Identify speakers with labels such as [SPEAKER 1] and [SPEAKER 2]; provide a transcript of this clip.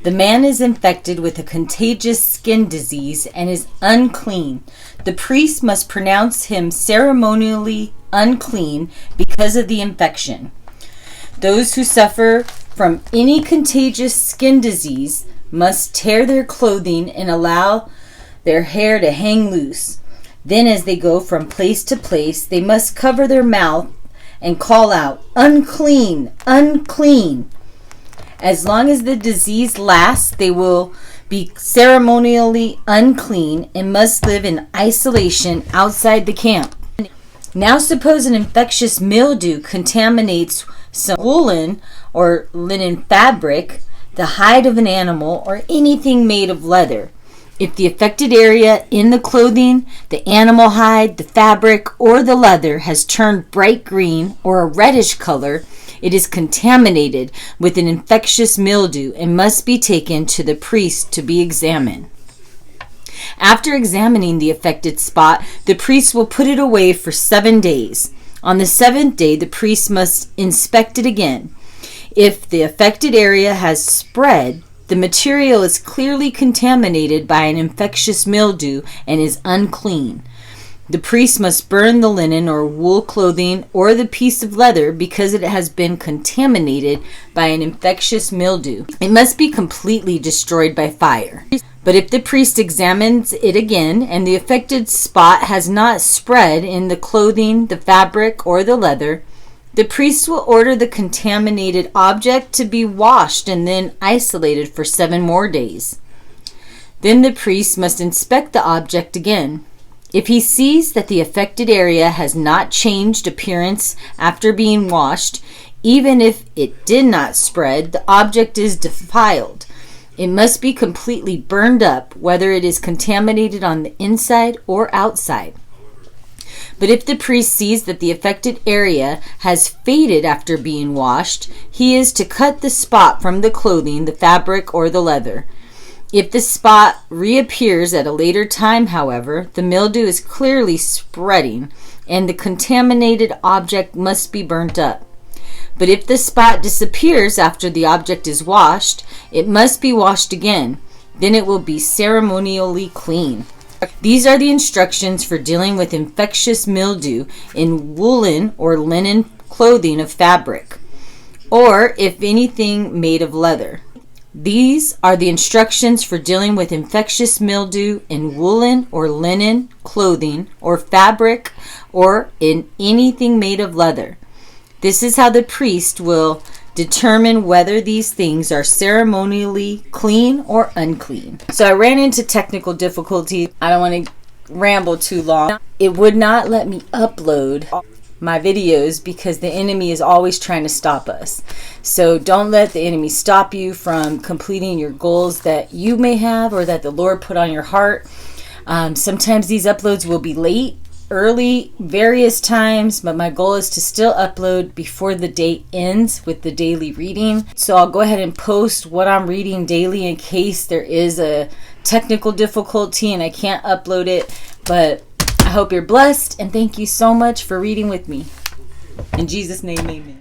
[SPEAKER 1] The man is infected with a contagious skin disease and is unclean. The priest must pronounce him ceremonially unclean because of the infection. Those who suffer from any contagious skin disease must tear their clothing and allow their hair to hang loose. Then as they go from place to place, they must cover their mouth and call out, "Unclean, unclean." As long as the disease lasts, they will be ceremonially unclean and must live in isolation outside the camp. Now suppose an infectious mildew contaminates some woolen or linen fabric, the hide of an animal, or anything made of leather. If the affected area in the clothing, the animal hide, the fabric, or the leather has turned bright green or a reddish color, it is contaminated with an infectious mildew and must be taken to the priest to be examined. After examining the affected spot, the priest will put it away for 7 days. On the 7th day, the priest must inspect it again. If the affected area has spread, the material is clearly contaminated by an infectious mildew and is unclean. The priest must burn the linen or wool clothing or the piece of leather because it has been contaminated by an infectious mildew. It must be completely destroyed by fire. But if the priest examines it again and the affected spot has not spread in the clothing, the fabric, or the leather, the priest will order the contaminated object to be washed and then isolated for 7 more days. Then the priest must inspect the object again. If he sees that the affected area has not changed appearance after being washed, even if it did not spread, the object is defiled. It must be completely burned up, whether it is contaminated on the inside or outside. But if the priest sees that the affected area has faded after being washed, he is to cut the spot from the clothing, the fabric, or the leather. If the spot reappears at a later time, however, the mildew is clearly spreading and the contaminated object must be burnt up. But if the spot disappears after the object is washed, it must be washed again. Then it will be ceremonially clean. These are the instructions for dealing with infectious mildew in woolen or linen clothing of fabric, or if anything made of leather. These are the instructions for dealing with infectious mildew in woolen or linen clothing or fabric, or in anything made of leather. This is how the priest will determine whether these things are ceremonially clean or unclean. So I ran into technical difficulties. I don't want to ramble too long. It would not let me upload my videos because the enemy is always trying to stop us. So don't let the enemy stop you from completing your goals that you may have or that the Lord put on your heart. Sometimes these uploads will be late, early, various times, but my goal is to still upload before the day ends with the daily reading. So I'll go ahead and post what I'm reading daily in case there is a technical difficulty and I can't upload it. But I hope you're blessed and thank you so much for reading with me. In Jesus' name, amen.